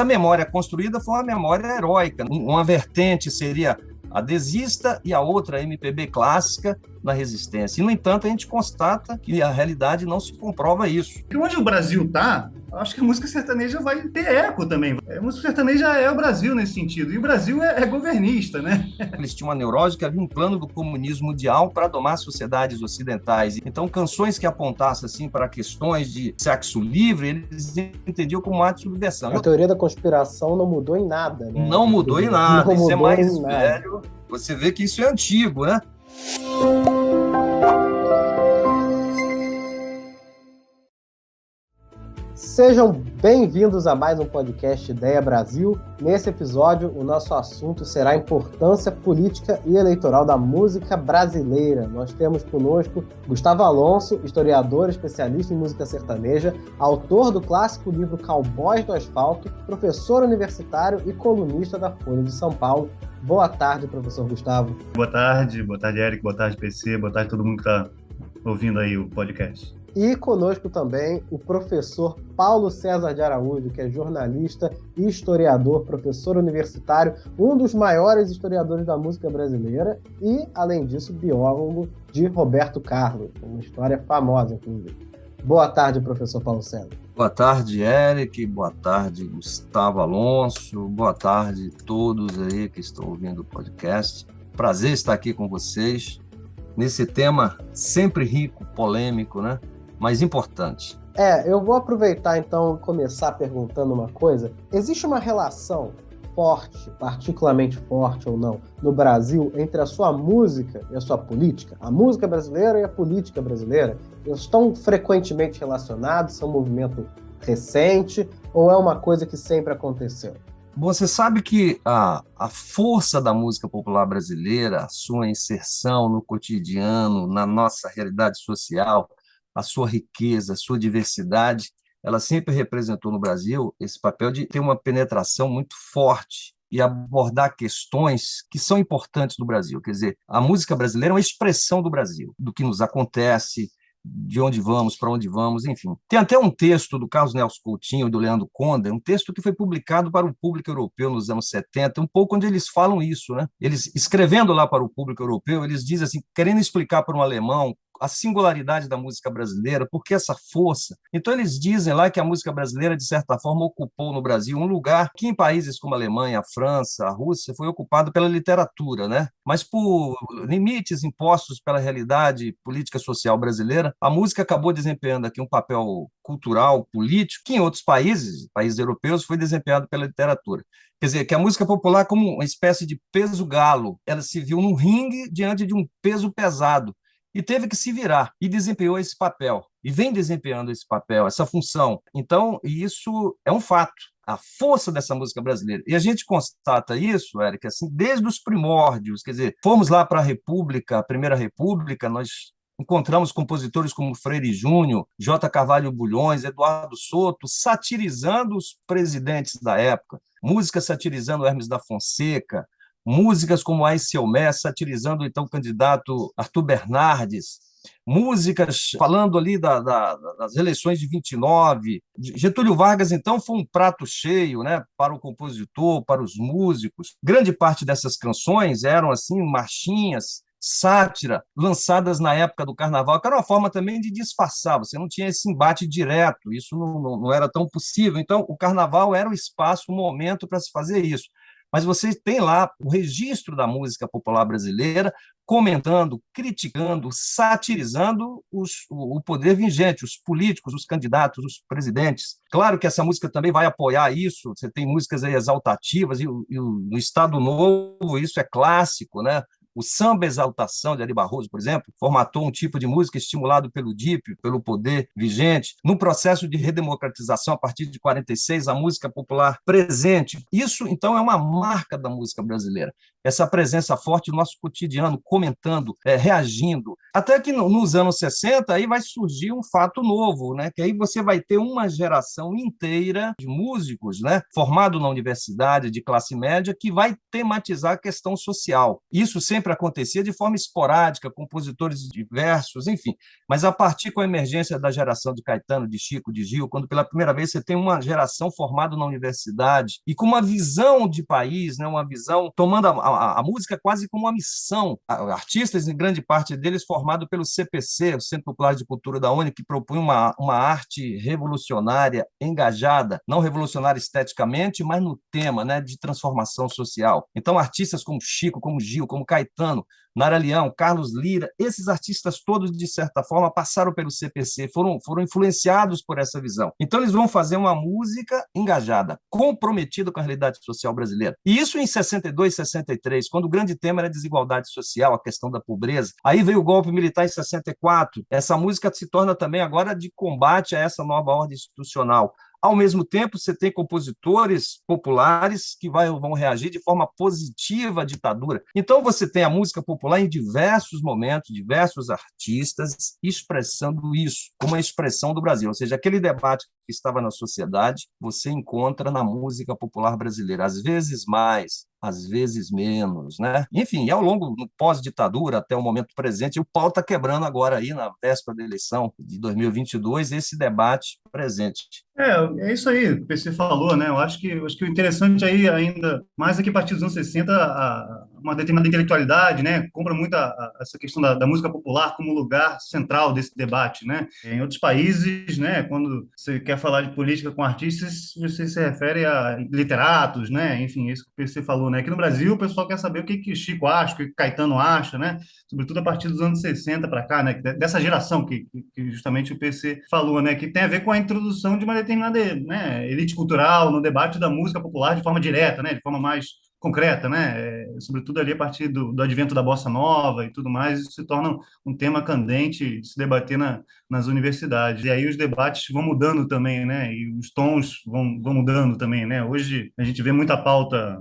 A memória construída foi uma memória heróica. Uma vertente seria a desista e a outra a MPB clássica na resistência. E, no entanto, a gente constata que a realidade não se comprova isso. E onde o Brasil está, acho que a música sertaneja vai ter eco também. A música sertaneja é o Brasil nesse sentido. E o Brasil é governista, né? Eles tinham uma neurose que havia um plano do comunismo mundial para domar as sociedades ocidentais. Então, canções que apontassem assim, para questões de sexo livre, eles entendiam como um ato de subversão. A teoria da conspiração não mudou em nada, né? Não mudou em nada. Isso é mais velho. Você vê que isso é antigo, né? Sejam bem-vindos a mais um podcast Ideia Brasil. Nesse episódio, o nosso assunto será a importância política e eleitoral da música brasileira. Nós temos conosco Gustavo Alonso, historiador, especialista em música sertaneja, autor do clássico livro Cowboys do Asfalto, professor universitário e colunista da Folha de São Paulo. Boa tarde, professor Gustavo. Boa tarde, Eric, boa tarde, PC, boa tarde a todo mundo que está ouvindo aí o podcast. E conosco também o professor Paulo César de Araújo, que é jornalista e historiador, professor universitário, um dos maiores historiadores da música brasileira e, além disso, biólogo de Roberto Carlos, uma história famosa, inclusive. Boa tarde, professor Paulo César. Boa tarde, Eric. Boa tarde, Gustavo Alonso. Boa tarde a todos aí que estão ouvindo o podcast. Prazer estar aqui com vocês nesse tema sempre rico, polêmico, né? Mas importante. Eu vou aproveitar então e começar perguntando uma coisa. Existe uma relação forte, particularmente forte ou não, no Brasil entre a sua música e a sua política? A música brasileira e a política brasileira estão frequentemente relacionados? São um movimento recente ou é uma coisa que sempre aconteceu? Você sabe que a força da música popular brasileira, a sua inserção no cotidiano, na nossa realidade social, a sua riqueza, a sua diversidade, ela sempre representou no Brasil esse papel de ter uma penetração muito forte e abordar questões que são importantes no Brasil. Quer dizer, a música brasileira é uma expressão do Brasil, do que nos acontece, de onde vamos, para onde vamos, enfim. Tem até um texto do Carlos Nelson Coutinho e do Leandro Conde, um texto que foi publicado para o público europeu nos anos 70, um pouco onde eles falam isso, né? Eles, escrevendo lá para o público europeu, eles dizem assim, querendo explicar para um alemão a singularidade da música brasileira, por que essa força? Então, eles dizem lá que a música brasileira, de certa forma, ocupou no Brasil um lugar que em países como a Alemanha, a França, a Rússia, foi ocupado pela literatura, né? Mas por limites impostos pela realidade política social brasileira, a música acabou desempenhando aqui um papel cultural, político, que em outros países europeus, foi desempenhado pela literatura. Quer dizer, que a música popular, como uma espécie de peso galo, ela se viu num ringue diante de um peso pesado, e teve que se virar, e desempenhou esse papel, e vem desempenhando esse papel, essa função. Então, isso é um fato, a força dessa música brasileira. E a gente constata isso, Eric, assim, desde os primórdios, quer dizer, fomos lá para a República, a Primeira República, nós encontramos compositores como Freire Júnior, J. Carvalho Bulhões, Eduardo Soto, satirizando os presidentes da época, música satirizando Hermes da Fonseca, músicas como Aécio Mé, satirizando então o candidato Arthur Bernardes, músicas falando ali das eleições de 29. Getúlio Vargas, então, foi um prato cheio, né, para o compositor, para os músicos. Grande parte dessas canções eram assim marchinhas, sátira, lançadas na época do Carnaval, que era uma forma também de disfarçar, você não tinha esse embate direto, isso não era tão possível. Então, o Carnaval era o espaço, o momento para se fazer isso. Mas você tem lá o registro da música popular brasileira comentando, criticando, satirizando o poder vigente, os políticos, os candidatos, os presidentes. Claro que essa música também vai apoiar isso, você tem músicas aí exaltativas, e no Estado Novo isso é clássico, né? O Samba Exaltação, de Ari Barroso, por exemplo, formatou um tipo de música estimulado pelo DIP, pelo poder vigente. No processo de redemocratização, a partir de 46, a música popular presente. Isso, então, é uma marca da música brasileira. essa presença forte no nosso cotidiano, comentando, reagindo. Até que nos anos 60 aí vai surgir um fato novo, né? Que aí você vai ter uma geração inteira de músicos, né? Formado na universidade, de classe média, que vai tematizar a questão social. Isso sempre acontecia de forma esporádica, compositores diversos, enfim. Mas a partir com a emergência da geração de Caetano, de Chico, de Gil, quando pela primeira vez você tem uma geração formada na universidade e com uma visão de país, né? Uma visão tomando a música quase como uma missão. Artistas, em grande parte deles, formados pelo CPC, o Centro Popular de Cultura da UNE, que propunha uma arte revolucionária, engajada, não revolucionária esteticamente, mas no tema, né, de transformação social. Então, artistas como Chico, como Gil, como Caetano, Nara Leão, Carlos Lira, esses artistas todos, de certa forma, passaram pelo CPC, foram influenciados por essa visão. Então, eles vão fazer uma música engajada, comprometida com a realidade social brasileira. E isso em 62, 63, quando o grande tema era a desigualdade social, a questão da pobreza. Aí veio o golpe militar em 64. Essa música se torna também agora de combate a essa nova ordem institucional. Ao mesmo tempo, você tem compositores populares que vão reagir de forma positiva à ditadura. Então, você tem a música popular em diversos momentos, diversos artistas expressando isso, como a expressão do Brasil. Ou seja, aquele debate que estava na sociedade, você encontra na música popular brasileira. Às vezes mais, às vezes menos, né? Enfim, ao longo do pós-ditadura até o momento presente, o pau está quebrando agora aí na véspera da eleição de 2022 esse debate presente. É isso aí que você falou, né? Eu acho que o interessante aí ainda, mais aqui a partir dos anos 60, uma determinada intelectualidade, né? Compra muito essa questão da música popular como lugar central desse debate, né? Em outros países, né? Quando você quer falar de política com artistas, você se refere a literatos, né? Enfim, isso que você falou, né? Aqui no Brasil, o pessoal quer saber o que Chico acha, o que Caetano acha, né? Sobretudo a partir dos anos 60 para cá, né? Dessa geração que justamente o PC falou, né? Que tem a ver com a introdução de uma determinada, né, elite cultural no debate da música popular de forma direta, né? De forma mais concreta, né? Sobretudo ali a partir do advento da bossa nova e tudo mais, isso se torna um tema candente de se debater nas universidades. E aí os debates vão mudando também, né? E os tons vão mudando também, né? Hoje a gente vê muita pauta,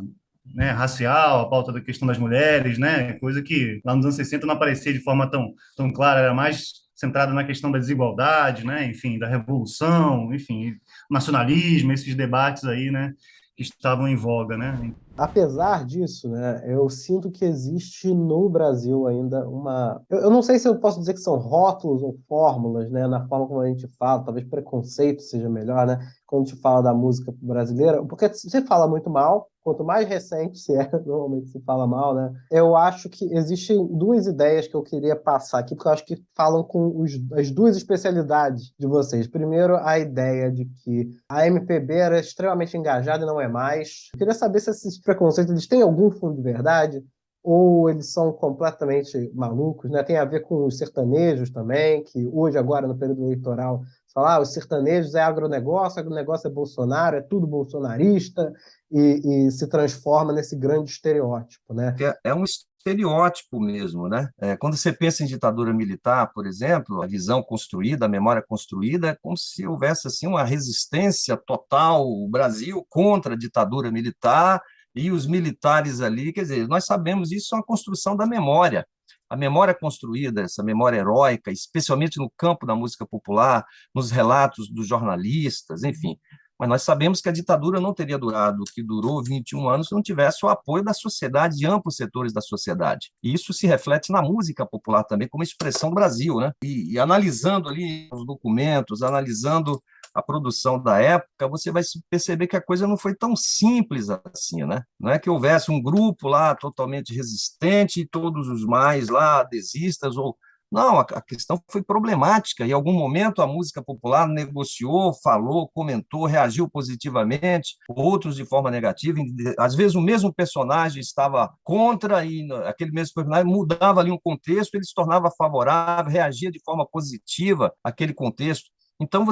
né, racial, a pauta da questão das mulheres, né, coisa que lá nos anos 60 não aparecia de forma tão clara, era mais centrada na questão da desigualdade, né, enfim, da revolução, enfim, nacionalismo, esses debates aí, né, que estavam em voga, né. Apesar disso, né, eu sinto que existe no Brasil ainda uma. Eu não sei se eu posso dizer que são rótulos ou fórmulas, né, na forma como a gente fala, talvez preconceito seja melhor, né, quando a gente fala da música brasileira, porque você fala muito mal, quanto mais recente se é, normalmente se fala mal, né? Eu acho que existem duas ideias que eu queria passar aqui, porque eu acho que falam com as duas especialidades de vocês. Primeiro, a ideia de que a MPB era extremamente engajada e não é mais. Eu queria saber se esses preconceitos eles têm algum fundo de verdade ou eles são completamente malucos, né? Tem a ver com os sertanejos também, que hoje, agora, no período eleitoral, falar os sertanejos é agronegócio é Bolsonaro, é tudo bolsonarista, e se transforma nesse grande estereótipo, né? É um estereótipo mesmo, né? Quando você pensa em ditadura militar, por exemplo, a visão construída, a memória construída, é como se houvesse assim uma resistência total, o Brasil contra a ditadura militar e os militares ali, quer dizer, nós sabemos isso é uma construção da memória. A memória construída, essa memória heróica, especialmente no campo da música popular, nos relatos dos jornalistas, enfim. Mas nós sabemos que a ditadura não teria durado o que durou 21 anos se não tivesse o apoio da sociedade, de amplos setores da sociedade. E isso se reflete na música popular também, como expressão do Brasil, né? E analisando ali os documentos, analisando a produção da época, você vai perceber que a coisa não foi tão simples assim, né? Não é que houvesse um grupo lá totalmente resistente e todos os mais lá adesistas ou não, a questão foi problemática. Em algum momento, a música popular negociou, falou, comentou, reagiu positivamente, outros de forma negativa. Às vezes, o mesmo personagem estava contra e aquele mesmo personagem mudava ali um contexto, ele se tornava favorável, reagia de forma positiva àquele contexto. Então,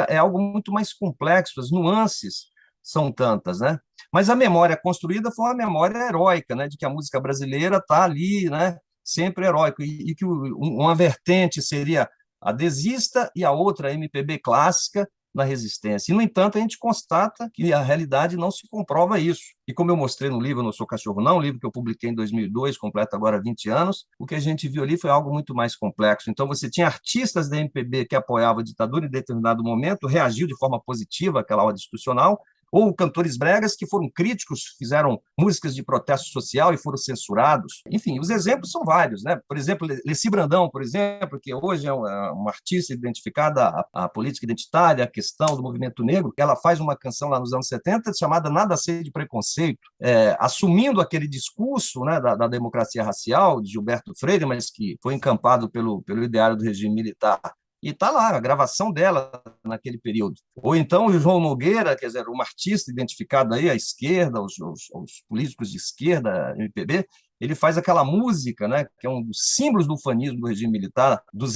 é algo muito mais complexo, as nuances são tantas, né? Mas a memória construída foi uma memória heróica, né? De que a música brasileira está ali, né? Sempre heróico, e que uma vertente seria a desista e a outra a MPB clássica, na resistência. E, no entanto, a gente constata que a realidade não se comprova isso. E como eu mostrei no livro Eu Não Sou Cachorro Não, um livro que eu publiquei em 2002, completa agora 20 anos, o que a gente viu ali foi algo muito mais complexo. Então, você tinha artistas da MPB que apoiavam a ditadura em determinado momento, reagiu de forma positiva àquela ordem institucional, ou cantores bregas que foram críticos, fizeram músicas de protesto social e foram censurados. Enfim, os exemplos são vários, né? Por exemplo, Leci Brandão, por exemplo, que hoje é uma artista identificada à política identitária, à questão do movimento negro, ela faz uma canção lá nos anos 70 chamada Nada Sei de Preconceito, assumindo aquele discurso, né, da democracia racial de Gilberto Freire, mas que foi encampado pelo ideário do regime militar. E está lá a gravação dela naquele período. Ou então o João Nogueira, quer dizer, um artista identificado aí à esquerda, aos políticos de esquerda, MPB, ele faz aquela música, né, que é um dos símbolos do ufanismo do regime militar, das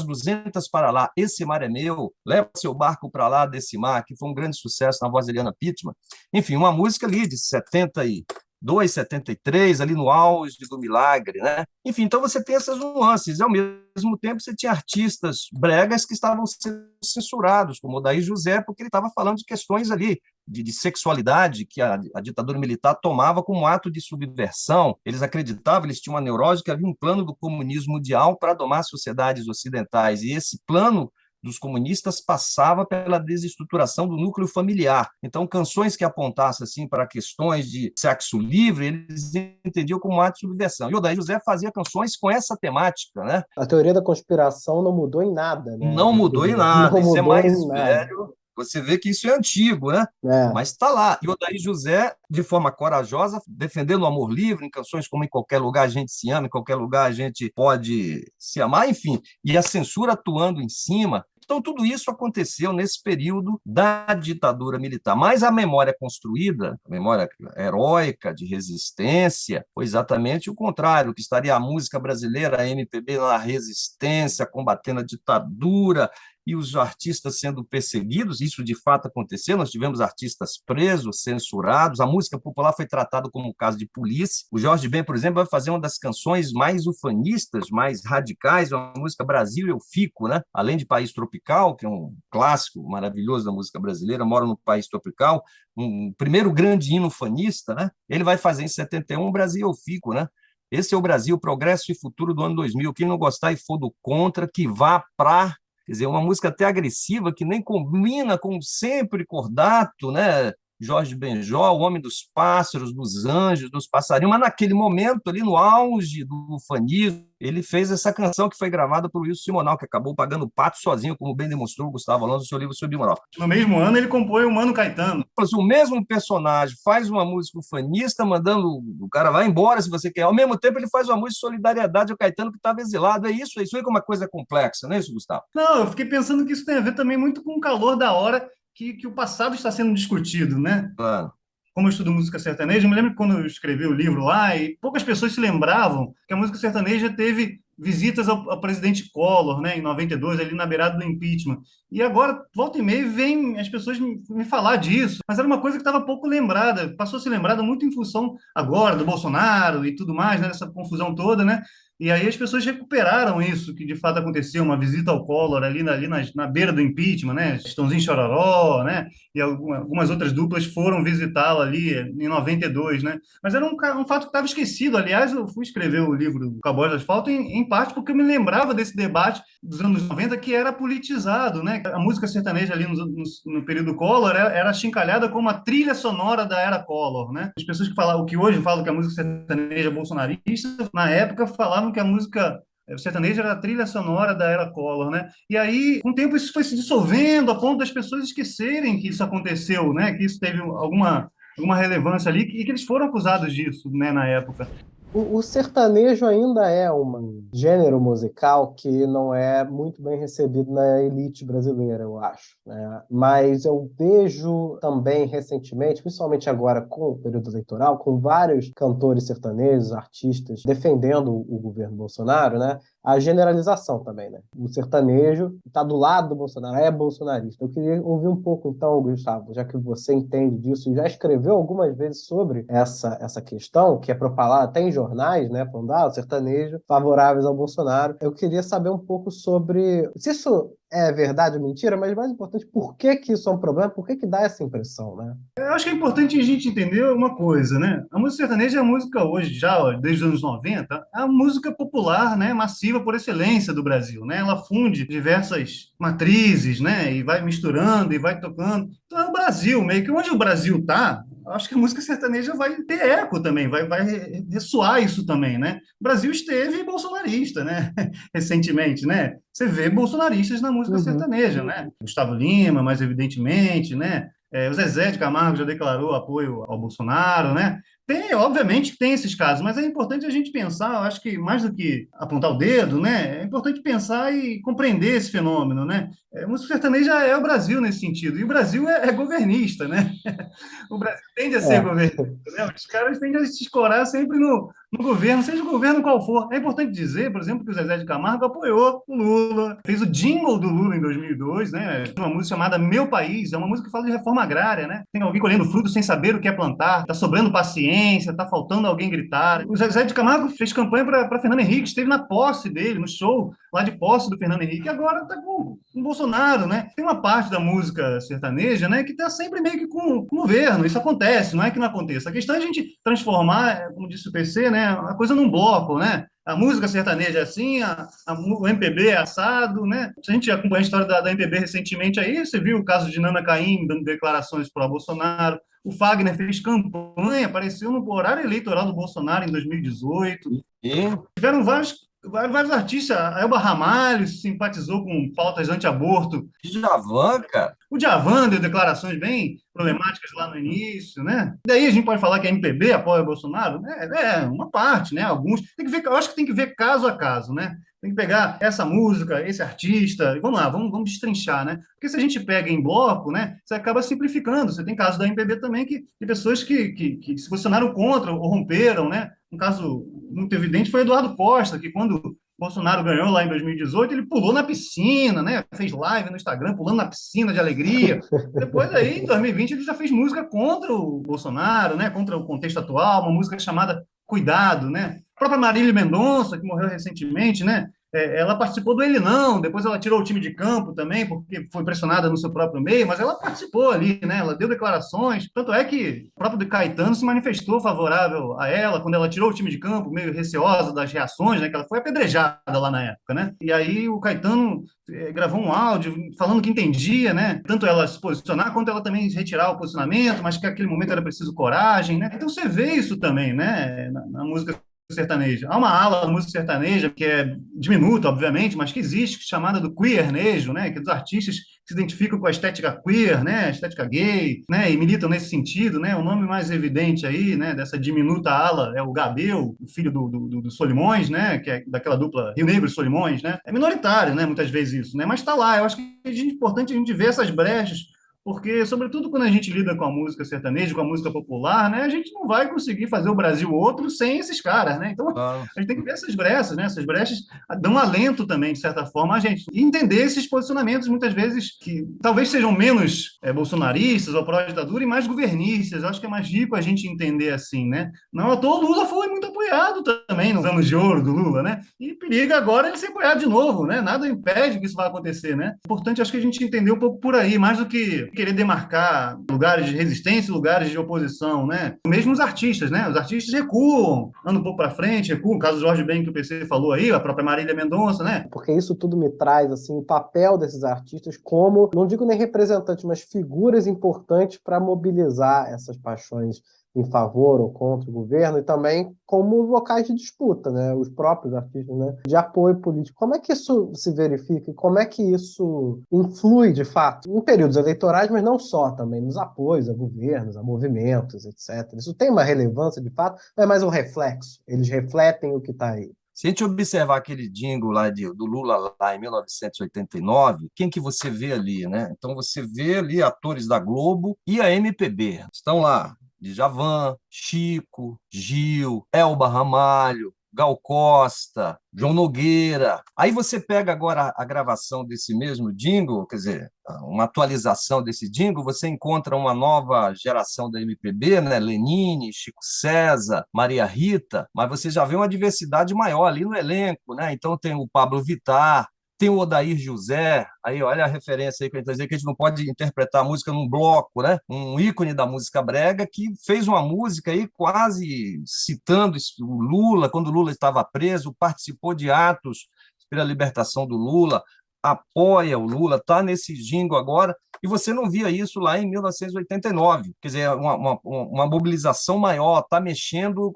200 para lá, esse mar é meu, leva seu barco para lá desse mar, que foi um grande sucesso na voz de Eliana Pittman. Enfim, uma música ali de 72, 73, ali no auge do milagre, né? Enfim, então você tem essas nuances, e ao mesmo tempo você tinha artistas bregas que estavam sendo censurados, como o Odair José, porque ele estava falando de questões ali de sexualidade que a ditadura militar tomava como ato de subversão. Eles acreditavam, eles tinham uma neurose que havia um plano do comunismo mundial para domar as sociedades ocidentais, e esse plano dos comunistas passava pela desestruturação do núcleo familiar. Então, canções que apontassem assim, para questões de sexo livre, eles entendiam como um ato de subversão. E o Odair José fazia canções com essa temática, né? A teoria da conspiração não mudou em nada, né? Não mudou em nada. Não Isso é mudou mais em nada. velho. Você vê que isso é antigo, né? Mas está lá. E o Odair José, de forma corajosa, defendendo o amor livre, em canções como Em Qualquer Lugar a Gente Se Ama, em qualquer lugar a gente pode se amar, enfim. E a censura atuando em cima. Então, tudo isso aconteceu nesse período da ditadura militar. Mas a memória construída, a memória heróica de resistência, foi exatamente o contrário, que estaria a música brasileira, a MPB na resistência, combatendo a ditadura, e os artistas sendo perseguidos, isso de fato aconteceu, nós tivemos artistas presos, censurados, a música popular foi tratada como um caso de polícia. O Jorge Ben, por exemplo, vai fazer uma das canções mais ufanistas, mais radicais, uma música Brasil Eu Fico, né? Além de País Tropical, que é um clássico maravilhoso da música brasileira, Moro no País Tropical, um primeiro grande hino ufanista, né? Ele vai fazer em 71 Brasil Eu Fico, né? Esse é o Brasil, progresso e futuro do ano 2000. Quem não gostar e for do contra, que vá para... Quer dizer, uma música até agressiva, que nem combina com sempre Cordato, né? Jorge Benjol, o homem dos pássaros, dos anjos, dos passarinhos, mas naquele momento, ali no auge do ufanismo, ele fez essa canção que foi gravada por Wilson Simonal, que acabou pagando o pato sozinho, como bem demonstrou o Gustavo Alonso no seu livro sobre moral. No mesmo ano, ele compõe o Mano Caetano. O mesmo personagem faz uma música ufanista, mandando o cara vai embora se você quer. Ao mesmo tempo, ele faz uma música de solidariedade ao Caetano, que estava exilado. É isso aí que é uma coisa complexa, não é isso, Gustavo? Não, eu fiquei pensando que isso tem a ver também muito com o calor da hora que o passado está sendo discutido, né? Claro. Como eu estudo música sertaneja, eu me lembro que quando eu escrevi o livro lá, e poucas pessoas se lembravam que a música sertaneja teve visitas ao presidente Collor, né, em 92, ali na beirada do impeachment. E agora, volta e meia, vem as pessoas me falar disso. Mas era uma coisa que estava pouco lembrada, passou a ser lembrada muito em função agora do Bolsonaro e tudo mais, né, essa confusão toda, né? E aí as pessoas recuperaram isso, que de fato aconteceu, uma visita ao Collor ali na beira do impeachment, né? Estãozinho Chororó, né? E algumas outras duplas foram visitá-lo ali em 92, né? Mas era um fato que estava esquecido. Aliás, eu fui escrever o livro Cowboys do Asfalto em parte porque eu me lembrava desse debate dos anos 90 que era politizado, né? A música sertaneja ali no período Collor era achincalhada como a trilha sonora da era Collor, né? As pessoas que hoje falam que a música sertaneja é bolsonarista, na época falavam que a música sertaneja era a trilha sonora da era Collor, né? E aí, com o tempo, isso foi se dissolvendo a ponto das pessoas esquecerem que isso aconteceu, né? Que isso teve alguma relevância ali e que eles foram acusados disso, né, na época. O sertanejo ainda é um gênero musical que não é muito bem recebido na elite brasileira, eu acho, né? Mas eu vejo também recentemente, principalmente agora com o período eleitoral, com vários cantores sertanejos, artistas defendendo o governo Bolsonaro, né? A generalização também, né? O sertanejo está do lado do Bolsonaro, é bolsonarista. Eu queria ouvir um pouco, então, Gustavo, já que você entende disso e já escreveu algumas vezes sobre essa questão, que é propalada até em jornais, né? Falando, o sertanejo favoráveis ao Bolsonaro. Eu queria saber um pouco sobre se isso é verdade ou mentira, mas mais importante, por que que isso é um problema? Por que que dá essa impressão, né? Eu acho que é importante a gente entender uma coisa, né? A música sertaneja é a música hoje, já ó, desde os anos 90, é a música popular, né, massiva por excelência do Brasil, né? Ela funde diversas matrizes, né, e vai misturando e vai tocando. Então é o Brasil, meio que onde o Brasil tá, acho que a música sertaneja vai ter eco também, vai ressoar isso também, né? O Brasil esteve bolsonarista, né? Recentemente, né? Você vê bolsonaristas na música Uhum. sertaneja, né? Gustavo Lima, mais evidentemente, né? O Zezé de Camargo já declarou apoio ao Bolsonaro, né? Tem, obviamente que tem esses casos, mas é importante a gente pensar, eu acho que mais do que apontar o dedo, né? É importante pensar e compreender esse fenômeno, né? A música sertaneja é o Brasil nesse sentido, e o Brasil é governista, né? O Brasil tende a ser É. governista, né? Os caras tendem a se escorar sempre no governo, seja o governo qual for. É importante dizer, por exemplo, que o Zezé de Camargo apoiou o Lula, fez o jingle do Lula em 2002, né? Uma música chamada Meu País, é uma música que fala de reforma agrária, né? Tem alguém colhendo fruto sem saber o que é plantar, tá sobrando paciência, tá faltando alguém gritar. O Zezé de Camargo fez campanha para Fernando Henrique, esteve na posse dele, no show lá de posse do Fernando Henrique, e agora tá com o Bolsonaro, né? Tem uma parte da música sertaneja, né, que tá sempre meio que com o governo. Isso acontece, não é que não aconteça. A questão é a gente transformar, como disse o PC, né, a coisa num bloco, né? A música sertaneja é assim, o MPB é assado, né? Se a gente acompanha a história da MPB recentemente aí, você viu o caso de Nana Caymmi dando declarações para o Bolsonaro, o Fagner fez campanha, apareceu no horário eleitoral do Bolsonaro em 2018. E Tiveram vários artistas, a Elba Ramalho simpatizou com pautas anti-aborto, Djavan, cara. o Djavan deu declarações bem problemáticas lá no início, né? E daí a gente pode falar que a MPB apoia o Bolsonaro? É uma parte, né? Alguns. Tem que ver, eu acho que tem que ver caso a caso, né? Tem que pegar essa música, esse artista, e vamos lá, vamos destrinchar, né? Porque se a gente pega em bloco, né, você acaba simplificando. Você tem casos da MPB também de pessoas que se posicionaram contra ou romperam, né? Um caso muito evidente foi Eduardo Costa, que quando Bolsonaro ganhou lá em 2018, ele pulou na piscina, né? Fez live no Instagram, pulando na piscina de alegria. Depois aí, em 2020, ele já fez música contra o Bolsonaro, né? Contra o contexto atual, uma música chamada Cuidado, né? A própria Marília Mendonça, que morreu recentemente, né? Ela participou do Ele Não, depois ela tirou o time de campo também, porque foi pressionada no seu próprio meio, mas ela participou ali, né? Ela deu declarações. Tanto é que o próprio Caetano se manifestou favorável a ela quando ela tirou o time de campo, meio receosa das reações, né? Que ela foi apedrejada lá na época, né? E aí o Caetano gravou um áudio falando que entendia, né? Tanto ela se posicionar quanto ela também retirar o posicionamento, mas que naquele momento era preciso coragem, né? Então você vê isso também, né? Na música sertaneja. Há uma ala da música sertaneja que é diminuta, obviamente, mas que existe, chamada do queernejo, né, que é dos artistas que se identificam com a estética queer, né, a estética gay, né, e militam nesse sentido, né. O nome mais evidente aí, né, dessa diminuta ala é o Gabel, o filho do Solimões, né, que é daquela dupla Rio Negro e Solimões, né. É minoritário, né, muitas vezes isso, né, mas está lá. Eu acho que é importante a gente ver essas brechas, porque, sobretudo, quando a gente lida com a música sertaneja, com a música popular, né, a gente não vai conseguir fazer o Brasil outro sem esses caras, né? Então, Ah, a gente tem que ver essas brechas, né? Essas brechas dão alento também, de certa forma, a gente. E entender esses posicionamentos, muitas vezes, que talvez sejam menos bolsonaristas ou pró-ditadura e mais governistas. Eu acho que é mais rico a gente entender assim, né? Não à toa o Lula foi muito apoiado também nos anos de ouro do Lula, né? E periga agora ele ser apoiado de novo, né? Nada impede que isso vá acontecer, né? Importante, acho que a gente entender um pouco por aí, mais do que querer demarcar lugares de resistência e lugares de oposição, né? Mesmo os artistas, né? Os artistas recuam, andam um pouco para frente, recuam. O caso do Jorge Ben que o PC falou aí, a própria Marília Mendonça, né? Porque isso tudo me traz assim o papel desses artistas como, não digo nem representantes, mas figuras importantes para mobilizar essas paixões em favor ou contra o governo e também como locais de disputa, né? Os próprios artistas, né? De apoio político. Como é que isso se verifica e como é que isso influi, de fato, em períodos eleitorais, mas não só também, nos apoios a governos, a movimentos, etc. Isso tem uma relevância, de fato, ou é mais um reflexo? Eles refletem o que está aí. se a gente observar aquele jingle lá do Lula lá em 1989, quem que você vê ali, né? Então você vê ali atores da Globo e a MPB. Estão lá Djavan, Chico, Gil, Elba Ramalho, Gal Costa, João Nogueira. Aí você pega agora a gravação desse mesmo jingle, quer dizer, uma atualização desse jingle, você encontra uma nova geração da MPB, né? Lenine, Chico César, Maria Rita, mas você já vê uma diversidade maior ali no elenco, né? Então tem o Pablo Vittar, tem o Odair José, aí olha a referência aí que a gente está dizendo, que a gente não pode interpretar a música num bloco, né? Um ícone da música brega que fez uma música aí quase citando o Lula, quando o Lula estava preso, participou de atos pela libertação do Lula, apoia o Lula, está nesse jingo agora, e você não via isso lá em 1989. Quer dizer, uma mobilização maior, está mexendo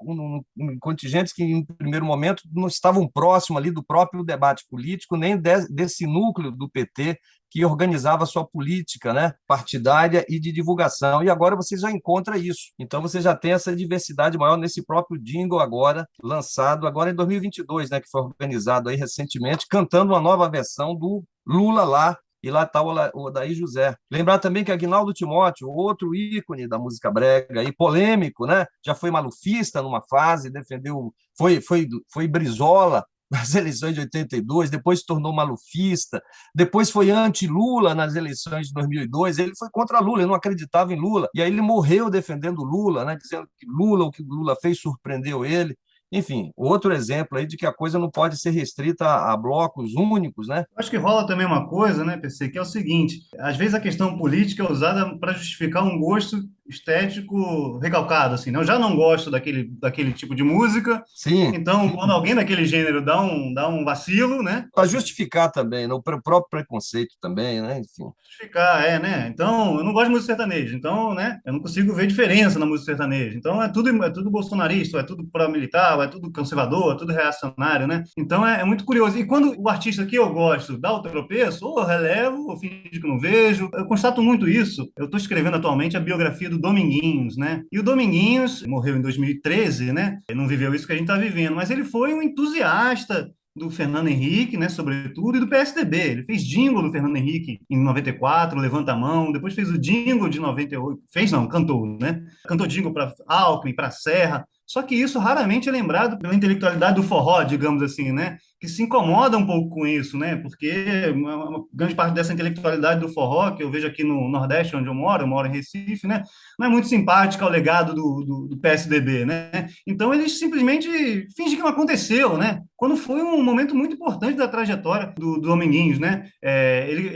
em contingentes que, em primeiro momento, não estavam próximos ali do próprio debate político, nem desse núcleo do PT que organizava a sua política, né, partidária e de divulgação. E agora você já encontra isso. Então você já tem essa diversidade maior nesse próprio jingle agora, lançado agora em 2022, né, que foi organizado aí recentemente, cantando uma nova versão do Lula lá, e lá está o Odair José. Lembrar também que Aguinaldo Timóteo, outro ícone da música brega, e polêmico, né? Já foi malufista numa fase, defendeu, foi Brizola nas eleições de 82, depois se tornou malufista, depois foi anti-Lula nas eleições de 2002, ele foi contra Lula, ele não acreditava em Lula, e aí ele morreu defendendo Lula, né? Dizendo que Lula, o que Lula fez surpreendeu ele. Enfim, outro exemplo aí de que a coisa não pode ser restrita a blocos únicos, né? Acho que rola também uma coisa, né, PC, que é o seguinte: às vezes a questão política é usada para justificar um gosto estético recalcado, assim, né? Eu já não gosto daquele tipo de música, Sim, então quando alguém daquele gênero dá um vacilo, né? para justificar também, né? O próprio preconceito também, né? Enfim. Justificar, né? Então, eu não gosto de música sertaneja, então, né? Eu não consigo ver diferença na música sertaneja. Então, é tudo bolsonarista, é tudo pró-militar, é tudo conservador, é tudo reacionário, né? Então, é muito curioso. E quando o artista que eu gosto dá o tropeço, ou eu relevo, ou finge que não vejo. Eu constato muito isso. Eu estou escrevendo atualmente a biografia do Dominguinhos, né? E o Dominguinhos morreu em 2013, né? Ele não viveu isso que a gente está vivendo, mas ele foi um entusiasta do Fernando Henrique, né, sobretudo, e do PSDB. Ele fez jingle do Fernando Henrique em 94, Levanta a Mão, depois fez o jingle de 98, fez não, cantou, né? Cantou jingle para Alckmin, para Serra. Só que isso raramente é lembrado pela intelectualidade do forró, digamos assim, né? Que se incomoda um pouco com isso, né? Porque uma grande parte dessa intelectualidade do forró, que eu vejo aqui no Nordeste, onde eu moro em Recife, né? Não é muito simpática ao legado do PSDB, né? Então eles simplesmente fingem que não aconteceu, né? Quando foi um momento muito importante da trajetória do Dominguinhos, né?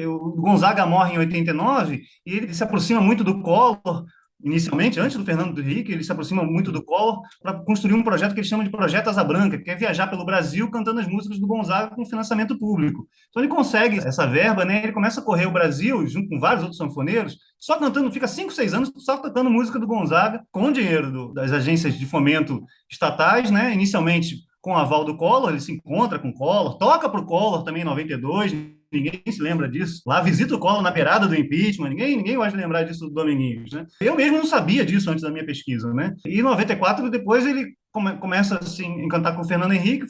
O Gonzaga morre em 89 e ele se aproxima muito do Collor. Inicialmente, antes do Fernando Henrique, ele se aproxima muito do Collor para construir um projeto que ele chama de Projeto Asa Branca, que é viajar pelo Brasil cantando as músicas do Gonzaga com financiamento público. Então ele consegue essa verba, né? Ele começa a correr o Brasil, junto com vários outros sanfoneiros, só cantando, fica 5, 6 anos só cantando música do Gonzaga, com dinheiro das agências de fomento estatais, né? Inicialmente com o aval do Collor, ele se encontra com o Collor, toca para o Collor também em 92, ninguém se lembra disso. Lá visita o Collor na beirada do impeachment, ninguém vai lembrar disso do Dominguinhos, né? Eu mesmo não sabia disso antes da minha pesquisa, né? E em 94, depois ele começa assim, a encantar com o Fernando Henrique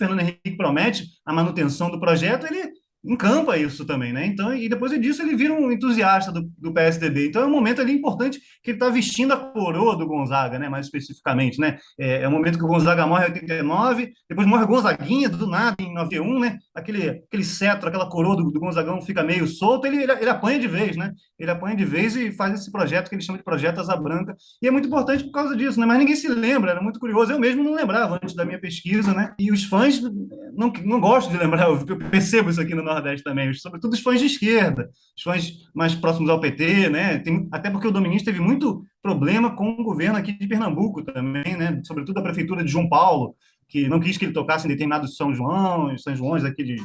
promete a manutenção do projeto, ele encampa isso também, né? Então, e depois disso ele vira um entusiasta do PSDB. Então é um momento ali importante que ele está vestindo a coroa do Gonzaga, né? Mais especificamente, né? É um momento que o Gonzaga morre em 89, depois morre o Gonzaguinha do nada em 91, né? Aquele cetro, aquela coroa do Gonzagão fica meio solto, ele apanha de vez, né? Ele apanha de vez e faz esse projeto que ele chama de Projeto Asa Branca. E é muito importante por causa disso, né? Mas ninguém se lembra, era muito curioso. Eu mesmo não lembrava antes da minha pesquisa, né? E os fãs não gostam de lembrar, eu percebo isso aqui no Nordeste também, sobretudo os fãs de esquerda, os fãs mais próximos ao PT, né? Até porque o Dominguinhos teve muito problema com o governo aqui de Pernambuco também, né? Sobretudo a prefeitura de João Paulo, que não quis que ele tocasse em determinados São Joões aqui de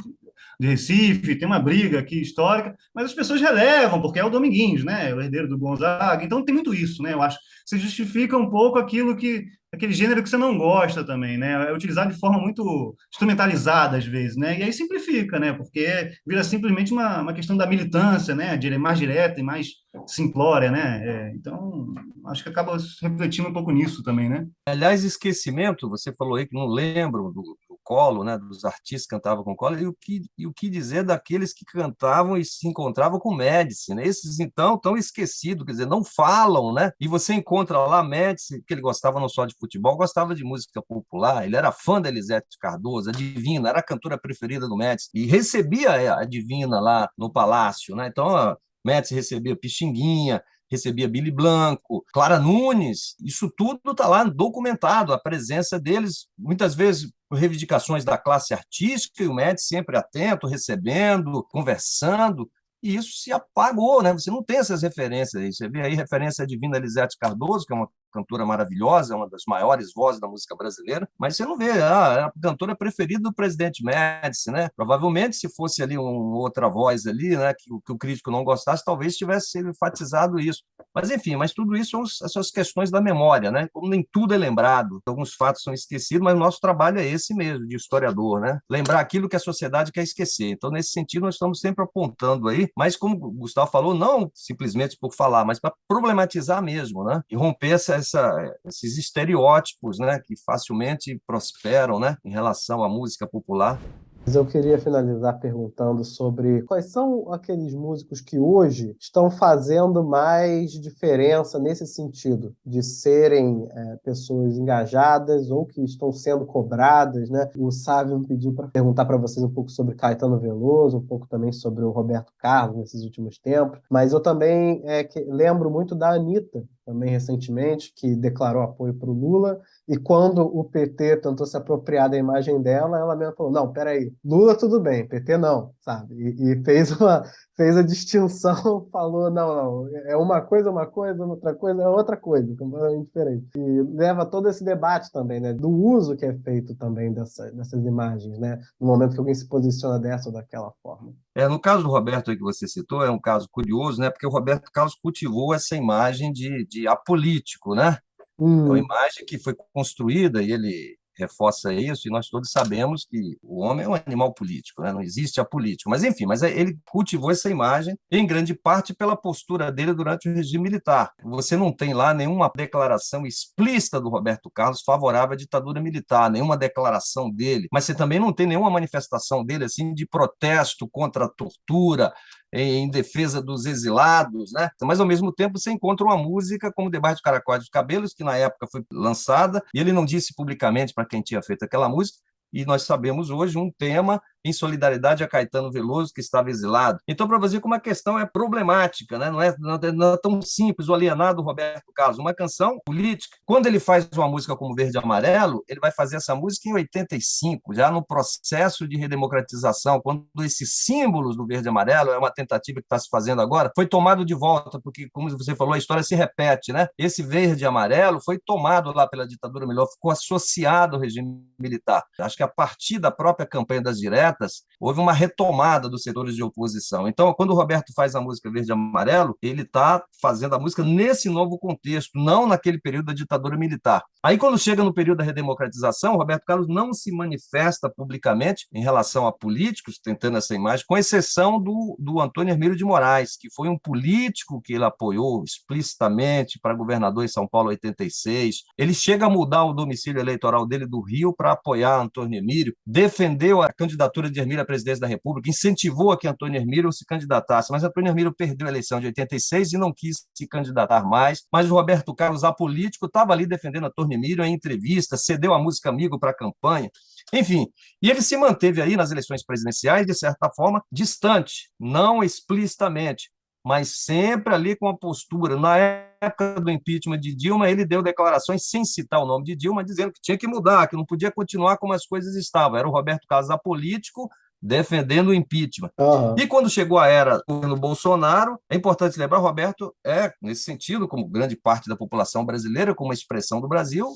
Recife, tem uma briga aqui histórica, mas as pessoas relevam, porque é o Dominguinhos, né? O herdeiro do Gonzaga, então tem muito isso, né? Eu acho. Você justifica um pouco aquele gênero que você não gosta também, né? É utilizado de forma muito instrumentalizada às vezes, né? E aí simplifica, né? Porque vira simplesmente uma questão da militância, né? Mais direta e mais simplória, né? Então, acho que acaba refletindo um pouco nisso também, né? Aliás, esquecimento, você falou aí que não lembram do Collor, né? Dos artistas que cantavam com Collor, e o que dizer daqueles que cantavam e se encontravam com Médici, né? Esses, então, estão esquecidos, quer dizer, não falam, né? E você encontra lá Médici, que ele gostava não só de futebol, gostava de música popular, ele era fã da Elisete Cardoso, a Divina, era a cantora preferida do Médici, e recebia a Divina lá no Palácio, né? Então, a Médici recebia Pixinguinha, recebia Billy Blanco, Clara Nunes, isso tudo está lá documentado, a presença deles, muitas vezes reivindicações da classe artística, e o Médici sempre atento, recebendo, conversando, e isso se apagou, né? Você não tem essas referências aí. Você vê aí referência à Divina Elisete Cardoso, que é uma cantora maravilhosa, é uma das maiores vozes da música brasileira, mas você não vê, é a cantora preferida do presidente Médici, né? Provavelmente, se fosse ali uma outra voz ali, né, que o crítico não gostasse, talvez tivesse enfatizado isso. Mas, enfim, mas tudo isso são essas questões da memória, né? Como nem tudo é lembrado, alguns fatos são esquecidos, mas o nosso trabalho é esse mesmo, de historiador, né? Lembrar aquilo que a sociedade quer esquecer. Então, nesse sentido, nós estamos sempre apontando aí, mas como o Gustavo falou, não simplesmente por falar, mas para problematizar mesmo, né? E romper esses estereótipos, né, que facilmente prosperam, né, em relação à música popular. Mas eu queria finalizar perguntando sobre quais são aqueles músicos que hoje estão fazendo mais diferença nesse sentido, de serem pessoas engajadas ou que estão sendo cobradas, né? O Sávio me pediu para perguntar para vocês um pouco sobre Caetano Veloso, um pouco também sobre o Roberto Carlos nesses últimos tempos, mas eu também lembro muito da Anitta, também recentemente, que declarou apoio para o Lula, e quando o PT tentou se apropriar da imagem dela, ela mesma falou, não, peraí, Lula tudo bem, PT não, sabe? E fez a distinção, falou, não, é uma coisa, outra coisa é outra coisa, completamente diferente. E leva todo esse debate também, né, do uso que é feito também dessas imagens, né, no momento que alguém se posiciona dessa ou daquela forma. No caso do Roberto aí que você citou, é um caso curioso, né, porque o Roberto Carlos cultivou essa imagem de apolítico, né? É uma imagem que foi construída, e ele reforça isso, e nós todos sabemos que o homem é um animal político, né? Não existe a política. Mas, enfim, ele cultivou essa imagem, em grande parte pela postura dele durante o regime militar. Você não tem lá nenhuma declaração explícita do Roberto Carlos favorável à ditadura militar, nenhuma declaração dele, mas você também não tem nenhuma manifestação dele assim de protesto contra a tortura, em defesa dos exilados, né? Mas, ao mesmo tempo, você encontra uma música como Debaixo dos Caracóis dos Cabelos, que na época foi lançada, e ele não disse publicamente para quem tinha feito aquela música, e nós sabemos hoje um tema em solidariedade a Caetano Veloso, que estava exilado. Então, para você como a questão é problemática, né? Não é tão simples o alienado Roberto Carlos. Uma canção política. Quando ele faz uma música como Verde e Amarelo, ele vai fazer essa música em 85, já no processo de redemocratização, quando esses símbolos do Verde e Amarelo, é uma tentativa que está se fazendo agora, foi tomado de volta, porque, como você falou, a história se repete, né? Esse Verde e Amarelo foi tomado lá pela ditadura militar, ficou associado ao regime militar. Acho que a partir da própria campanha das diretas, houve uma retomada dos setores de oposição. Então, quando o Roberto faz a música Verde e Amarelo, ele está fazendo a música nesse novo contexto, não naquele período da ditadura militar. Aí, quando chega no período da redemocratização, o Roberto Carlos não se manifesta publicamente em relação a políticos, tentando essa imagem, com exceção do Antônio Hermílio de Moraes, que foi um político que ele apoiou explicitamente para governador em São Paulo em 86. Ele chega a mudar o domicílio eleitoral dele do Rio para apoiar Antônio Hermílio, defendeu a candidatura de Hermílio à presidência da República, incentivou a que Antônio Hermílio se candidatasse, mas Antônio Hermílio perdeu a eleição de 86 e não quis se candidatar mais, mas o Roberto Carlos, apolítico, estava ali defendendo Antônio Hermílio em entrevista, cedeu a música Amigo para a campanha, enfim, e ele se manteve aí nas eleições presidenciais, de certa forma, distante, não explicitamente, mas sempre ali com a postura. Na época do impeachment de Dilma, ele deu declarações sem citar o nome de Dilma, dizendo que tinha que mudar, que não podia continuar como as coisas estavam. Era o Roberto Carlos apolítico defendendo o impeachment. E quando chegou a era do governo Bolsonaro, é importante lembrar, o Roberto nesse sentido, como grande parte da população brasileira, como uma expressão do Brasil,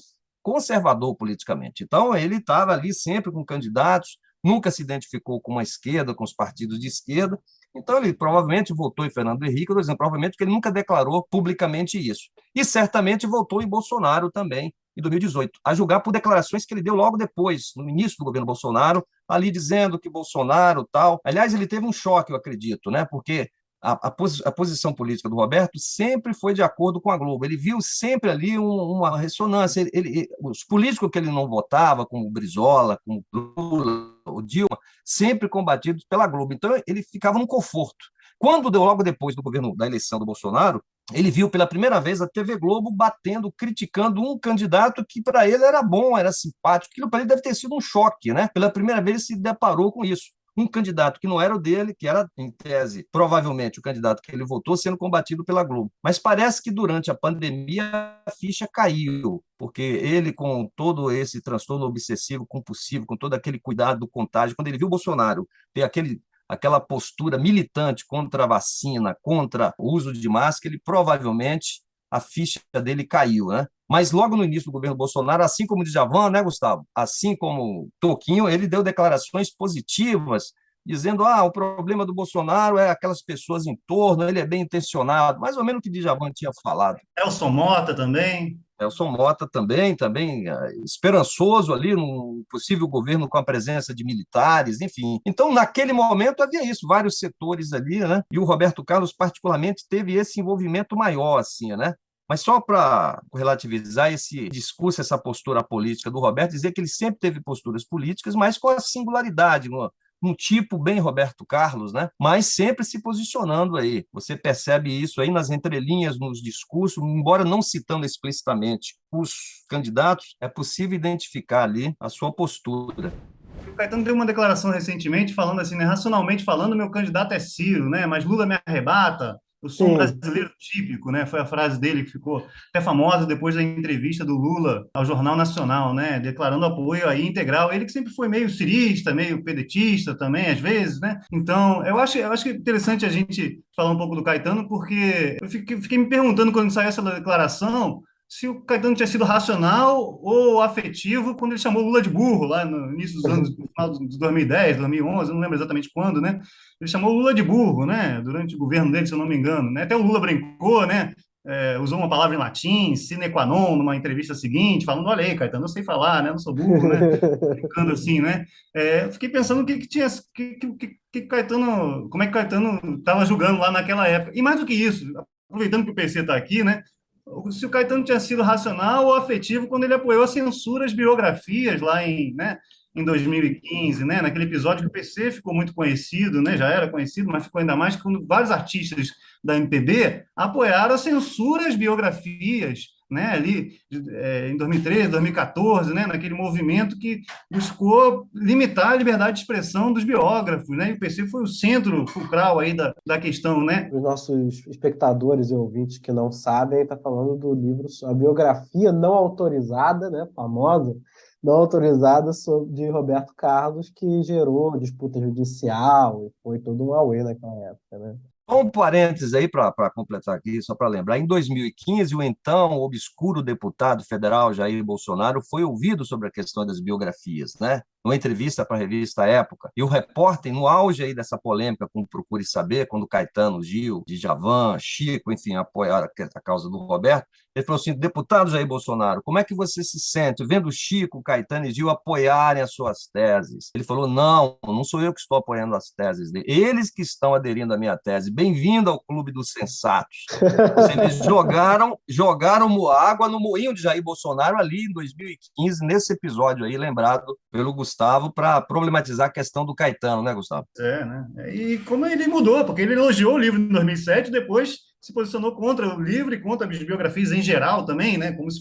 conservador politicamente. Então, ele estava ali sempre com candidatos, nunca se identificou com a esquerda, com os partidos de esquerda. Então, ele provavelmente votou em Fernando Henrique, por exemplo, provavelmente porque ele nunca declarou publicamente isso. E certamente votou em Bolsonaro também, em 2018, a julgar por declarações que ele deu logo depois, no início do governo Bolsonaro, ali dizendo que Bolsonaro tal. Aliás, ele teve um choque, eu acredito, né? Porque a posição política do Roberto sempre foi de acordo com a Globo. Ele viu sempre ali uma ressonância. Os políticos que ele não votava, como o Brizola, como o Lula, o Dilma, sempre combatidos pela Globo. Então, ele ficava num conforto. Quando deu logo depois do governo da eleição do Bolsonaro, ele viu pela primeira vez a TV Globo batendo, criticando um candidato que para ele era bom, era simpático. Aquilo para ele deve ter sido um choque, né? Pela primeira vez ele se deparou com isso. um candidato que não era o dele, que era, em tese, provavelmente o candidato que ele votou, sendo combatido pela Globo. Mas parece que durante a pandemia a ficha caiu, porque ele, com todo esse transtorno obsessivo compulsivo, com todo aquele cuidado do contágio, quando ele viu o Bolsonaro ter aquela postura militante contra a vacina, contra o uso de máscara, ele provavelmente a ficha dele caiu, né? Mas logo no início do governo Bolsonaro, assim como o Djavan, né, Gustavo? Assim como o Toquinho, ele deu declarações positivas, dizendo: o problema do Bolsonaro é aquelas pessoas em torno, ele é bem intencionado, mais ou menos o que Djavan tinha falado. Elson Mota também. Nelson Mota também esperançoso ali num possível governo com a presença de militares, enfim. Então, naquele momento, havia isso, vários setores ali, né? E o Roberto Carlos, particularmente, teve esse envolvimento maior, assim, né? Mas só para relativizar esse discurso, essa postura política do Roberto, dizer que ele sempre teve posturas políticas, mas com a singularidade, um tipo bem Roberto Carlos, né? Mas sempre se posicionando aí. Você percebe isso aí nas entrelinhas, nos discursos, embora não citando explicitamente os candidatos, é possível identificar ali a sua postura. O Caetano deu uma declaração recentemente falando assim, né, racionalmente falando, meu candidato é Ciro, né? Mas Lula me arrebata. Eu sou um brasileiro típico, né? Foi a frase dele que ficou até famosa depois da entrevista do Lula ao Jornal Nacional, né? Declarando apoio aí integral. Ele que sempre foi meio cirista, meio pedetista também, às vezes, né? Então, eu acho que é interessante a gente falar um pouco do Caetano, porque eu fiquei me perguntando quando saiu essa declaração se o Caetano tinha sido racional ou afetivo quando ele chamou Lula de burro, lá no início dos anos, no final de 2010, 2011, eu não lembro exatamente quando, né? Ele chamou Lula de burro, né? Durante o governo dele, se eu não me engano, né? Até o Lula brincou, né? Usou uma palavra em latim, sine qua non, numa entrevista seguinte, falando: olha aí, Caetano, eu sei falar, né? Eu não sou burro, né? Brincando assim, né? Eu fiquei pensando o que tinha, que Caetano, como é que Caetano estava julgando lá naquela época. E mais do que isso, aproveitando que o PC está aqui, né? Se o Caetano tinha sido racional ou afetivo quando ele apoiou a censura às biografias lá em 2015, né? Naquele episódio que o PC ficou muito conhecido, né? Já era conhecido, mas ficou ainda mais quando vários artistas da MPB apoiaram a censura às biografias, né? Ali em 2013, 2014, né? Naquele movimento que buscou limitar a liberdade de expressão dos biógrafos, né? E o PC foi o centro fulcral aí da questão, né? Os nossos espectadores e ouvintes que não sabem, está falando do livro, a biografia não autorizada, né, famosa, não autorizada de Roberto Carlos, que gerou disputa judicial e foi todo um auê naquela época, né? Um parênteses aí para completar aqui, só para lembrar. Em 2015, o então obscuro deputado federal Jair Bolsonaro foi ouvido sobre a questão das biografias, né? Numa entrevista para a revista Época. E o repórter, no auge aí dessa polêmica com o Procure Saber, quando Caetano, Gil, Djavan, Chico, enfim, apoiaram a causa do Roberto, ele falou assim: deputado Jair Bolsonaro, como é que você se sente vendo Chico, Caetano e Gil apoiarem as suas teses? Ele falou: não sou eu que estou apoiando as teses dele, eles que estão aderindo à minha tese. Bem-vindo ao clube dos sensatos. Eles jogaram água no moinho de Jair Bolsonaro ali em 2015, nesse episódio aí, lembrado pelo Gustavo, para problematizar a questão do Caetano, né, Gustavo? Né? E como ele mudou, porque ele elogiou o livro em 2007, depois se posicionou contra o livro e contra as biografias em geral também, né? Como se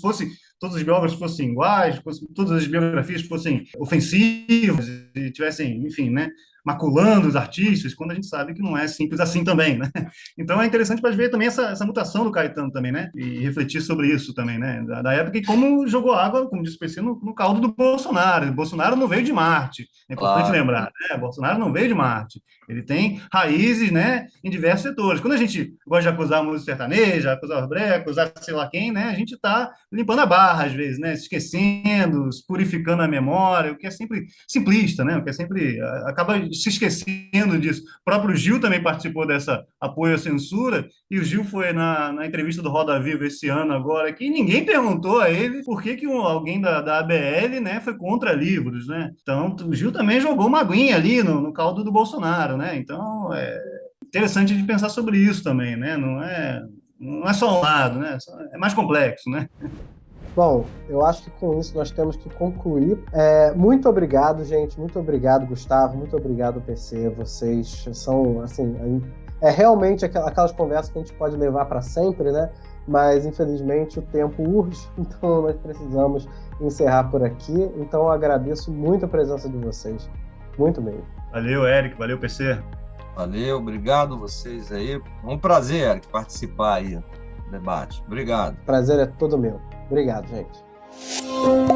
todos os biógrafos fossem iguais, todas as biografias fossem ofensivas e tivessem, enfim, né? Maculando os artistas, quando a gente sabe que não é simples assim também, né? Então é interessante para ver também essa mutação do Caetano também, né? E refletir sobre isso também, né? Da época e como jogou água, como disse o PC, no caldo do Bolsonaro. O Bolsonaro não veio de Marte, é importante lembrar, né? O Bolsonaro não veio de Marte. Ele tem raízes, né, em diversos setores. Quando a gente gosta de acusar a música sertaneja, acusar o break, acusar sei lá quem, né, a gente está limpando a barra às vezes, né, se esquecendo, purificando a memória, o que é sempre simplista, né, o que é sempre acaba se esquecendo disso. O próprio Gil também participou dessa apoio à censura, e o Gil foi na entrevista do Roda Viva esse ano agora, que ninguém perguntou a ele por que alguém da ABL, né, foi contra livros, né. Então, o Gil também jogou uma aguinha ali no caldo do Bolsonaro, né? Então, é interessante de pensar sobre isso também, né? Não é só um lado, né? É mais complexo, né? Bom, eu acho que com isso nós temos que concluir. Muito obrigado, gente. Muito obrigado, Gustavo. Muito obrigado, PC. Vocês são, assim, realmente aquelas conversas que a gente pode levar para sempre, né? Mas, infelizmente, o tempo urge, então nós precisamos encerrar por aqui. Então, eu agradeço muito a presença de vocês. Muito mesmo. Valeu, Eric. Valeu, PC. Valeu, obrigado vocês aí. Um prazer, Eric, participar aí do debate. Obrigado. Prazer é todo meu. Obrigado, gente.